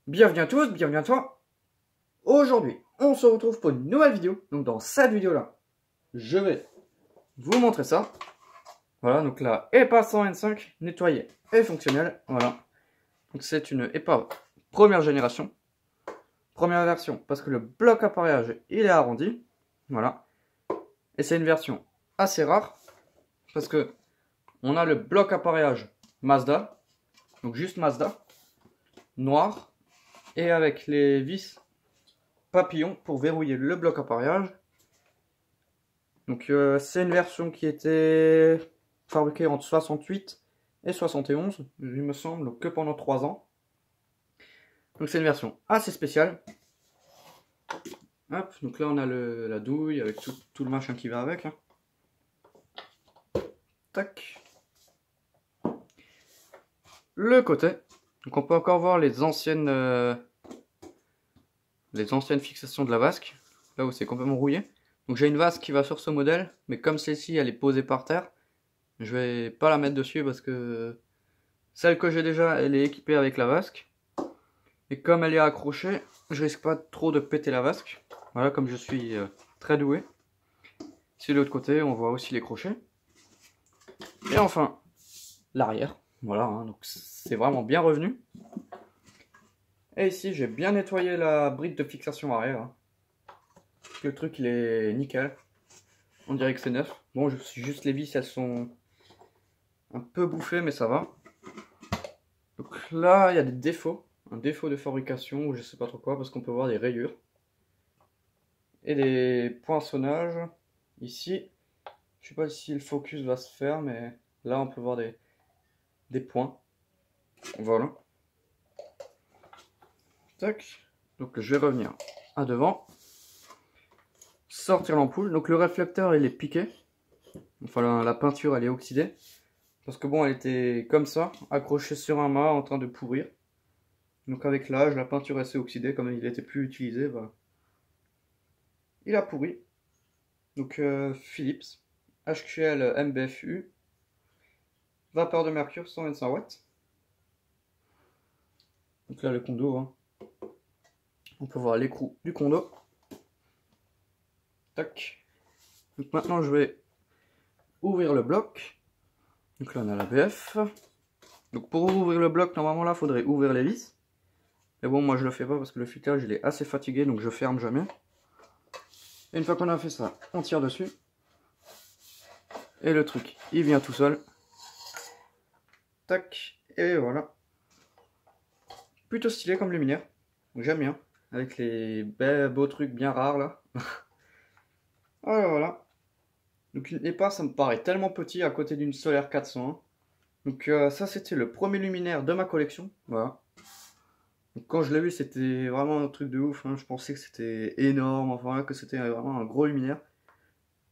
Bienvenue à tous, bienvenue à toi. Aujourd'hui, on se retrouve pour une nouvelle vidéo. Donc dans cette vidéo-là, je vais vous montrer ça. Voilà, donc la épave 125 nettoyée et fonctionnelle. Voilà. Donc c'est une épave première génération. Première version parce que le bloc appareillage il est arrondi. Voilà. Et c'est une version assez rare parce que on a le bloc appareillage Mazda. Donc juste Mazda. Noir. Et avec les vis papillons pour verrouiller le bloc appareillage. Donc c'est une version qui était fabriquée entre 68 et 71, il me semble, donc que pendant 3 ans. Donc c'est une version assez spéciale. Hop, donc là on a la douille avec tout le machin qui va avec. Hein. Tac. Le côté. Donc on peut encore voir les anciennes fixations de la vasque, là où c'est complètement rouillé. Donc j'ai une vasque qui va sur ce modèle, mais comme celle-ci elle est posée par terre, je vais pas la mettre dessus parce que celle que j'ai déjà elle est équipée avec la vasque. Et comme elle est accrochée, je risque pas trop de péter la vasque. Voilà, comme je suis très doué. Ici de l'autre côté, on voit aussi les crochets. Et enfin, l'arrière. Voilà, hein, donc c'est vraiment bien revenu. Et ici, j'ai bien nettoyé la brique de fixation arrière. Hein. Le truc, il est nickel. On dirait que c'est neuf. Bon, juste les vis, elles sont un peu bouffées, mais ça va. Donc là, il y a des défauts. Un défaut de fabrication, ou je sais pas trop quoi, parce qu'on peut voir des rayures. Et des poinçonnages. Ici, je sais pas si le focus va se faire, mais là, on peut voir des points. Voilà. Tac. Donc je vais revenir à devant. Sortir l'ampoule. Donc le réflecteur, il est piqué. Enfin, la peinture, elle est oxydée. Parce que bon, elle était comme ça, accrochée sur un mât, en train de pourrir. Donc avec l'âge, la peinture elle s'est oxydée, comme il n'était plus utilisé, bah, il a pourri. Donc Philips, HQL MBFU, vapeur de mercure 125 watts. Donc là le condo, hein. On peut voir l'écrou du condo. Tac. Donc maintenant je vais ouvrir le bloc. Donc là on a la BF. Donc pour ouvrir le bloc, normalement là il faudrait ouvrir les vis. Mais bon, moi je le fais pas parce que le filetage il est assez fatigué, donc je ferme jamais. Et une fois qu'on a fait ça, on tire dessus. Et le truc, il vient tout seul. Tac, et voilà. Plutôt stylé comme luminaire. J'aime bien. Avec les beaux trucs bien rares là. Voilà, voilà. Donc une épave, ça me paraît tellement petit à côté d'une Solaire 400. Donc ça c'était le premier luminaire de ma collection. Voilà. Donc, quand je l'ai vu, c'était vraiment un truc de ouf. Hein. Je pensais que c'était énorme, enfin que c'était vraiment un gros luminaire.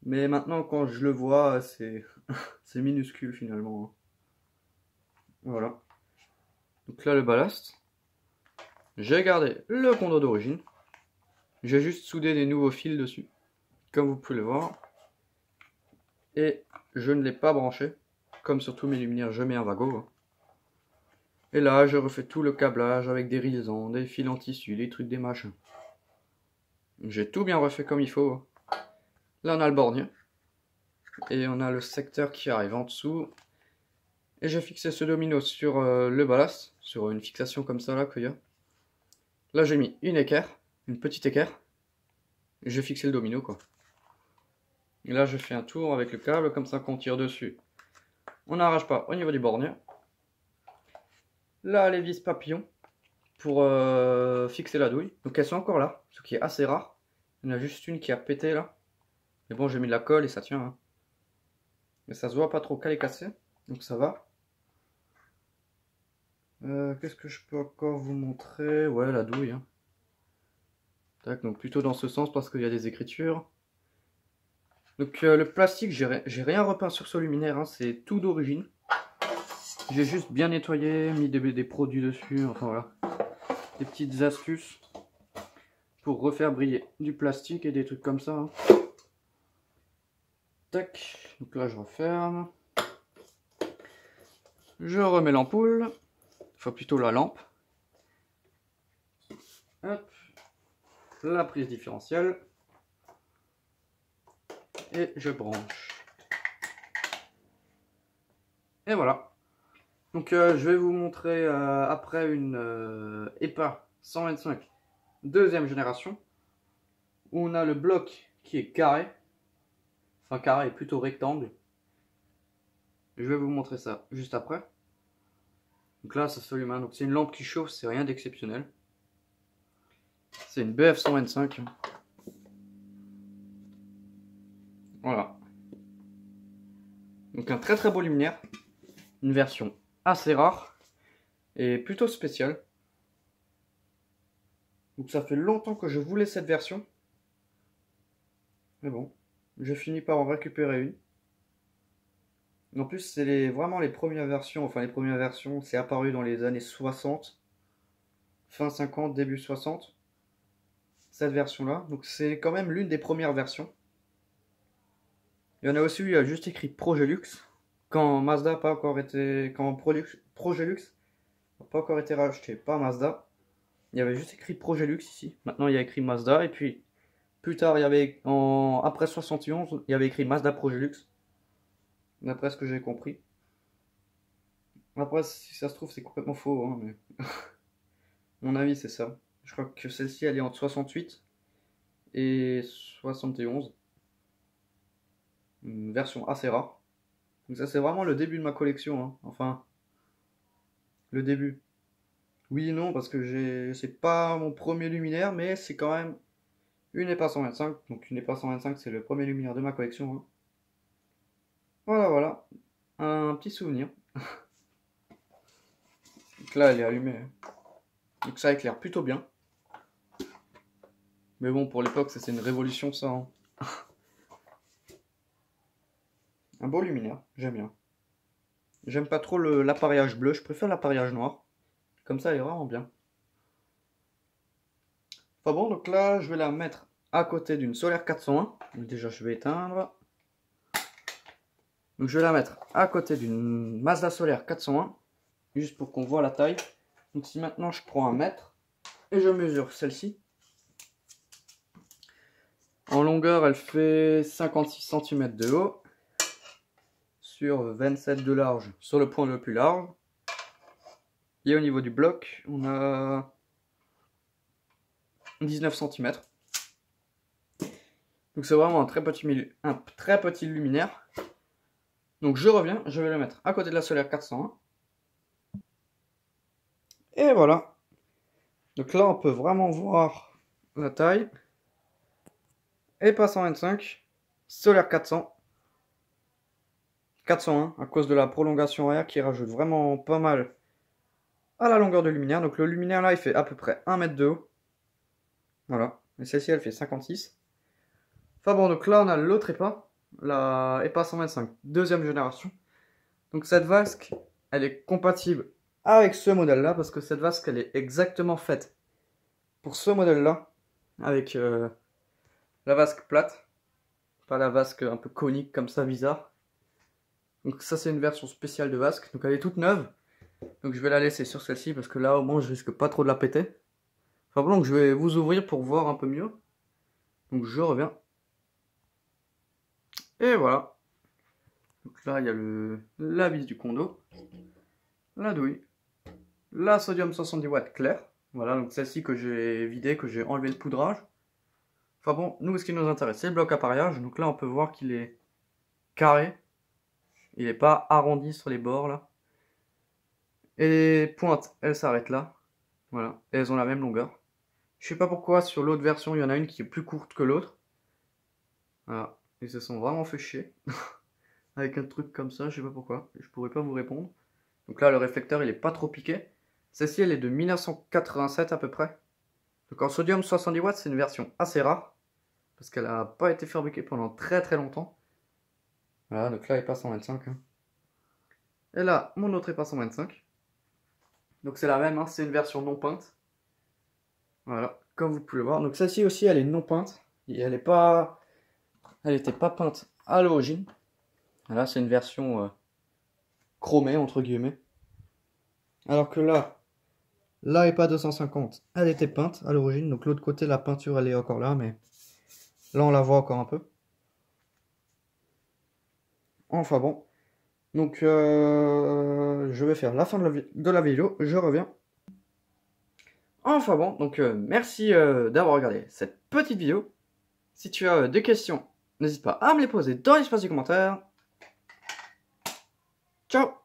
Mais maintenant, quand je le vois, c'est minuscule finalement. Hein. Voilà. Donc là, le ballast. J'ai gardé le condo d'origine. J'ai juste soudé des nouveaux fils dessus, comme vous pouvez le voir. Et je ne l'ai pas branché. Comme sur tous mes luminaires, je mets un wago. Hein. Et là, je refais tout le câblage avec des résons, des fils en tissu, des trucs, des machins. J'ai tout bien refait comme il faut. Là, on a le borgne. Et on a le secteur qui arrive en dessous. Et j'ai fixé ce domino sur le ballast, sur une fixation comme ça là qu'il y a. Là, j'ai mis une équerre, une petite équerre. Et j'ai fixé le domino quoi. Et là, je fais un tour avec le câble, comme ça qu'on tire dessus. On n'arrache pas au niveau du borgne. Là, les vis papillons pour fixer la douille. Donc elles sont encore là, ce qui est assez rare. Il y en a juste une qui a pété là. Mais bon, j'ai mis de la colle et ça tient. Hein. Mais ça se voit pas trop qu'elle est cassée. Donc ça va. Qu'est-ce que je peux encore vous montrer? Ouais, la douille. Hein. Tac, donc plutôt dans ce sens parce qu'il y a des écritures. Donc le plastique, j'ai rien repeint sur ce luminaire. Hein. C'est tout d'origine. J'ai juste bien nettoyé, mis des produits dessus, enfin voilà. Des petites astuces pour refaire briller du plastique et des trucs comme ça. Hein. Tac, donc là je referme. Je remets l'ampoule, enfin plutôt la lampe. Hop. La prise différentielle. Et je branche. Et voilà. Donc je vais vous montrer après une EPA 125 deuxième génération. Où on a le bloc qui est carré. Enfin carré, plutôt rectangle. Je vais vous montrer ça juste après. Donc là ça s'allume, hein. Donc c'est une lampe qui chauffe, c'est rien d'exceptionnel. C'est une BF 125. Voilà. Donc un très très beau luminaire. Une version assez rare et plutôt spéciale. Donc ça fait longtemps que je voulais cette version. Mais bon, je finis par en récupérer une. En plus, c'est vraiment les premières versions. Enfin, les premières versions, c'est apparu dans les années 60. Fin 50, début 60. Cette version-là. Donc c'est quand même l'une des premières versions. Il y en a aussi où il y a juste écrit Progelux. Quand Mazda n'a pas encore été... Quand Progelux n'a pas encore été racheté par Mazda. Il y avait juste écrit Progelux ici. Maintenant, il y a écrit Mazda. Et puis, plus tard, il y avait... Après 71, il y avait écrit Mazda Progelux. D'après ce que j'ai compris. Après, si ça se trouve, c'est complètement faux. Hein, mais... Mon avis, c'est ça. Je crois que celle-ci, elle est entre 68 et 71. Une version assez rare. Donc ça, c'est vraiment le début de ma collection. Hein. Enfin, le début. Oui et non, parce que c'est pas mon premier luminaire, mais c'est quand même une EPA 125. Donc une EPA 125, c'est le premier luminaire de ma collection. Hein. Voilà, voilà. Un petit souvenir. Donc là, elle est allumée. Donc ça éclaire plutôt bien. Mais bon, pour l'époque, c'est une révolution, ça. Hein. Un beau luminaire, j'aime bien. J'aime pas trop l'appareillage bleu, je préfère l'appareillage noir. Comme ça, elle est vraiment bien. Enfin bon, donc là, je vais la mettre à côté d'une Solaire 401. Donc déjà, je vais éteindre. Donc je vais la mettre à côté d'une Mazda Solaire 401. Juste pour qu'on voit la taille. Donc si maintenant je prends un mètre et je mesure celle-ci. En longueur, elle fait 56 cm de haut. Sur 27 de large sur le point le plus large. Et au niveau du bloc, on a 19 cm. Donc c'est vraiment un très petit luminaire. Donc je reviens, je vais le mettre à côté de la Solaire 401. Et voilà. Donc là on peut vraiment voir la taille. EPA 125, Solaire 400. 401 à cause de la prolongation arrière qui rajoute vraiment pas mal à la longueur de luminaire. Donc le luminaire là il fait à peu près 1 mètre de haut. Voilà. Et celle-ci elle fait 56. Enfin bon, donc là on a l'autre EPA, la EPA 125 deuxième génération. Donc cette vasque elle est compatible avec ce modèle là parce que cette vasque elle est exactement faite pour ce modèle là avec la vasque plate, pas la vasque un peu conique comme ça bizarre. Donc ça c'est une version spéciale de vasque, donc elle est toute neuve. Donc je vais la laisser sur celle-ci parce que là au moins je risque pas trop de la péter. Enfin bon, donc je vais vous ouvrir pour voir un peu mieux. Donc je reviens. Et voilà. Donc là il y a la vis du condo, la douille, la sodium 70 watts claire. Voilà, donc celle-ci que j'ai vidée, que j'ai enlevé le poudrage. Enfin bon, nous ce qui nous intéresse c'est le bloc appareillage. Donc là on peut voir qu'il est carré. Il n'est pas arrondi sur les bords là. Et les pointes, elles s'arrêtent là. Voilà, et elles ont la même longueur. Je sais pas pourquoi sur l'autre version, il y en a une qui est plus courte que l'autre. Voilà, ils se sont vraiment fait chier. Avec un truc comme ça, je sais pas pourquoi. Je pourrais pas vous répondre. Donc là, le réflecteur, il est pas trop piqué. Celle-ci, elle est de 1987 à peu près. Donc en sodium 70 watts, c'est une version assez rare. Parce qu'elle a pas été fabriquée pendant très très longtemps. Voilà, donc là, il passe en 25. Hein. Et là, mon autre est pas 125. Donc c'est la même, hein, c'est une version non peinte. Voilà, comme vous pouvez le voir. Donc celle-ci aussi, elle est non peinte. Et elle n'était pas peinte à l'origine. Là, c'est une version chromée, entre guillemets. Alors que là, La EPA 250, elle était peinte à l'origine. Donc l'autre côté, la peinture, elle est encore là, mais là, on la voit encore un peu. Enfin bon. Donc, je vais faire la fin de la vidéo. Je reviens. Enfin bon, donc merci d'avoir regardé cette petite vidéo. Si tu as des questions, n'hésite pas à me les poser dans l'espace des commentaires. Ciao!